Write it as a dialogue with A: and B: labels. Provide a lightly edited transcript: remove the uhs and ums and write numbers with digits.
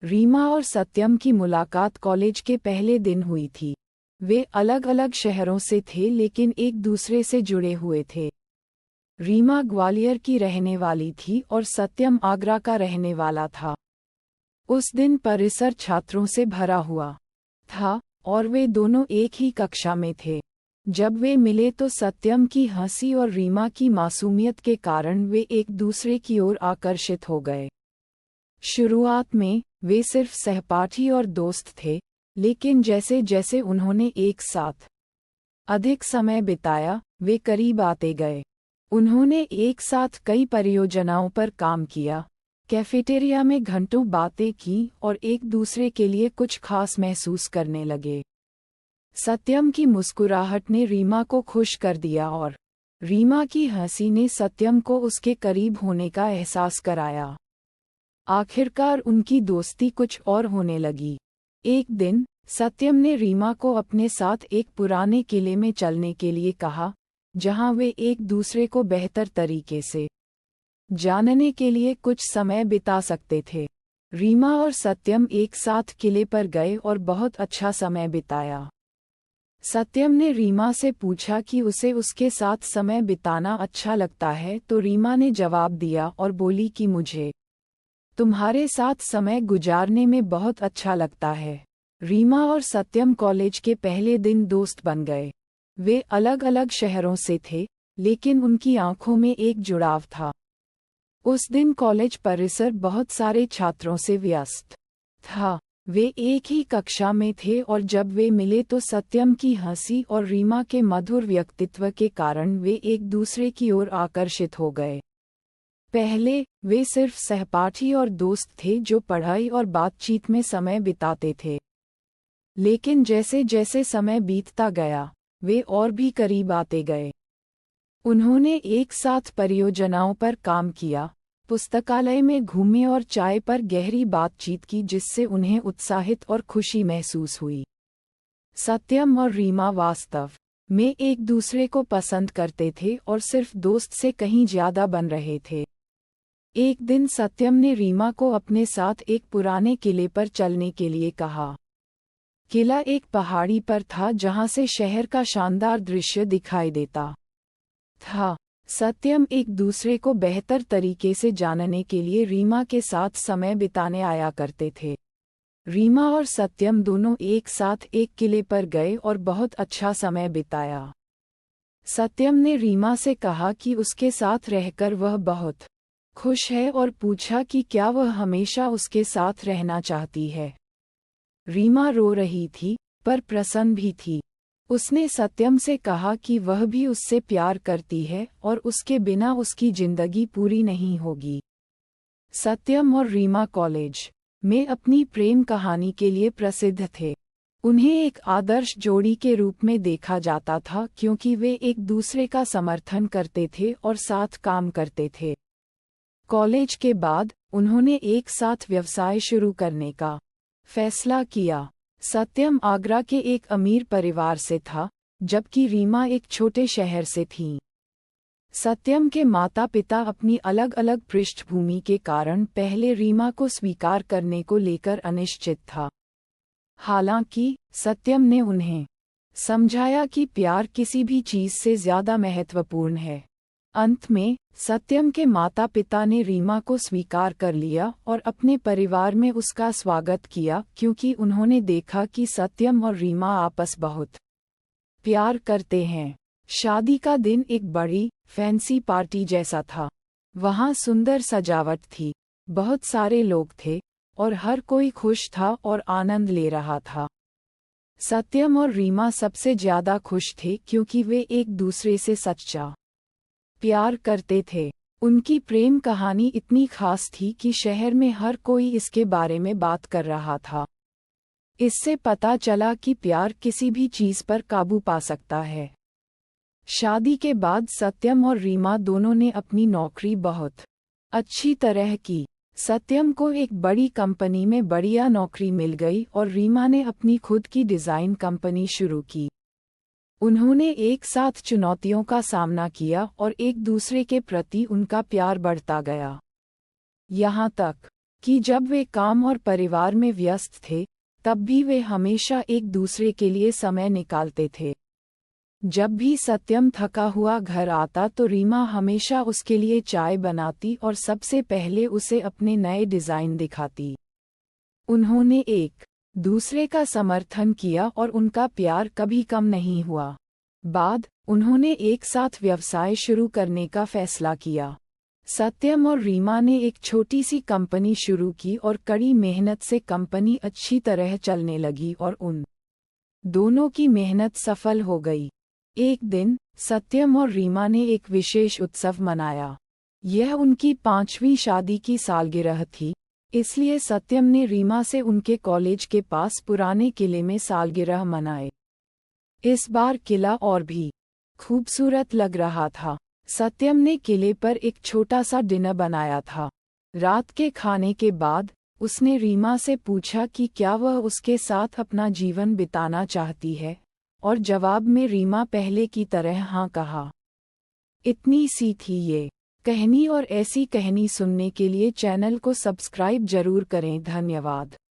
A: रीमा और सत्यम की मुलाकात कॉलेज के पहले दिन हुई थी। वे अलग अलग शहरों से थे लेकिन एक दूसरे से जुड़े हुए थे। रीमा ग्वालियर की रहने वाली थी और सत्यम आगरा का रहने वाला था। उस दिन परिसर छात्रों से भरा हुआ था और वे दोनों एक ही कक्षा में थे। जब वे मिले तो सत्यम की हंसी और रीमा की मासूमियत के कारण वे एक दूसरे की ओर आकर्षित हो गए। शुरुआत में वे सिर्फ सहपाठी और दोस्त थे, लेकिन जैसे जैसे उन्होंने एक साथ अधिक समय बिताया, वे करीब आते गए। उन्होंने एक साथ कई परियोजनाओं पर काम किया, कैफेटेरिया में घंटों बातें की और एक दूसरे के लिए कुछ खास महसूस करने लगे। सत्यम की मुस्कुराहट ने रीमा को खुश कर दिया और रीमा की हंसी ने सत्यम को उसके करीब होने का एहसास कराया। आखिरकार उनकी दोस्ती कुछ और होने लगी। एक दिन सत्यम ने रीमा को अपने साथ एक पुराने किले में चलने के लिए कहा, जहां वे एक दूसरे को बेहतर तरीके से जानने के लिए कुछ समय बिता सकते थे। रीमा और सत्यम एक साथ किले पर गए और बहुत अच्छा समय बिताया। सत्यम ने रीमा से पूछा कि उसे उसके साथ समय बिताना अच्छा लगता है, तो रीमा ने जवाब दिया और बोली कि मुझे तुम्हारे साथ समय गुजारने में बहुत अच्छा लगता है। रीमा और सत्यम कॉलेज के पहले दिन दोस्त बन गए। वे अलग अलग शहरों से थे, लेकिन उनकी आंखों में एक जुड़ाव था। उस दिन कॉलेज परिसर बहुत सारे छात्रों से व्यस्त था। वे एक ही कक्षा में थे और जब वे मिले तो सत्यम की हंसी और रीमा के मधुर व्यक्तित्व के कारण वे एक दूसरे की ओर आकर्षित हो गए। पहले वे सिर्फ सहपाठी और दोस्त थे जो पढ़ाई और बातचीत में समय बिताते थे, लेकिन जैसे जैसे समय बीतता गया, वे और भी करीब आते गए। उन्होंने एक साथ परियोजनाओं पर काम किया, पुस्तकालय में घूमे और चाय पर गहरी बातचीत की, जिससे उन्हें उत्साहित और खुशी महसूस हुई। सत्यम और रीमा वास्तव में एक दूसरे को पसंद करते थे और सिर्फ दोस्त से कहीं ज्यादा बन रहे थे। एक दिन सत्यम ने रीमा को अपने साथ एक पुराने किले पर चलने के लिए कहा। किला एक पहाड़ी पर था जहां से शहर का शानदार दृश्य दिखाई देता था। सत्यम एक दूसरे को बेहतर तरीके से जानने के लिए रीमा के साथ समय बिताने आया करते थे। रीमा और सत्यम दोनों एक साथ एक किले पर गए और बहुत अच्छा समय बिताया। सत्यम ने रीमा से कहा कि उसके साथ रहकर वह बहुत खुश है और पूछा कि क्या वह हमेशा उसके साथ रहना चाहती है। रीमा रो रही थी, पर प्रसन्न भी थी। उसने सत्यम से कहा कि वह भी उससे प्यार करती है और उसके बिना उसकी जिंदगी पूरी नहीं होगी। सत्यम और रीमा कॉलेज में अपनी प्रेम कहानी के लिए प्रसिद्ध थे। उन्हें एक आदर्श जोड़ी के रूप में देखा जाता था, क्योंकि वे एक दूसरे का समर्थन करते थे और साथ काम करते थे। कॉलेज के बाद उन्होंने एक साथ व्यवसाय शुरू करने का फैसला किया। सत्यम आगरा के एक अमीर परिवार से था, जबकि रीमा एक छोटे शहर से थी। सत्यम के माता-पिता अपनी अलग अलग पृष्ठभूमि के कारण पहले रीमा को स्वीकार करने को लेकर अनिश्चित था। हालांकि सत्यम ने उन्हें समझाया कि प्यार किसी भी चीज से ज्यादा महत्वपूर्ण है। अंत में सत्यम के माता-पिता ने रीमा को स्वीकार कर लिया और अपने परिवार में उसका स्वागत किया, क्योंकि उन्होंने देखा कि सत्यम और रीमा आपस बहुत प्यार करते हैं। शादी का दिन एक बड़ी फैंसी पार्टी जैसा था। वहां सुंदर सजावट थी, बहुत सारे लोग थे और हर कोई खुश था और आनंद ले रहा था। सत्यम और रीमा सबसे ज्यादा खुश थे, क्योंकि वे एक दूसरे से सच्चा प्यार करते थे। उनकी प्रेम कहानी इतनी खास थी कि शहर में हर कोई इसके बारे में बात कर रहा था। इससे पता चला कि प्यार किसी भी चीज पर काबू पा सकता है। शादी के बाद सत्यम और रीमा दोनों ने अपनी नौकरी बहुत अच्छी तरह की। सत्यम को एक बड़ी कंपनी में बढ़िया नौकरी मिल गई और रीमा ने अपनी खुद की डिजाइन कंपनी शुरू की। उन्होंने एक साथ चुनौतियों का सामना किया और एक दूसरे के प्रति उनका प्यार बढ़ता गया। यहाँ तक कि जब वे काम और परिवार में व्यस्त थे, तब भी वे हमेशा एक दूसरे के लिए समय निकालते थे। जब भी सत्यम थका हुआ घर आता तो रीमा हमेशा उसके लिए चाय बनाती और सबसे पहले उसे अपने नए डिज़ाइन दिखाती। उन्होंने एक दूसरे का समर्थन किया और उनका प्यार कभी कम नहीं हुआ। बाद उन्होंने एक साथ व्यवसाय शुरू करने का फैसला किया। सत्यम और रीमा ने एक छोटी सी कंपनी शुरू की और कड़ी मेहनत से कंपनी अच्छी तरह चलने लगी और उन दोनों की मेहनत सफल हो गई। एक दिन सत्यम और रीमा ने एक विशेष उत्सव मनाया। यह उनकी 5वीं शादी की सालगिरह थी, इसलिए सत्यम ने रीमा से उनके कॉलेज के पास पुराने किले में सालगिरह मनाए। इस बार किला और भी खूबसूरत लग रहा था। सत्यम ने किले पर एक छोटा सा डिनर बनाया था। रात के खाने के बाद उसने रीमा से पूछा कि क्या वह उसके साथ अपना जीवन बिताना चाहती है, और जवाब में रीमा पहले की तरह हाँ कहा। इतनी सी थी ये कहानी, और ऐसी कहानी सुनने के लिए चैनल को सब्सक्राइब जरूर करें। धन्यवाद।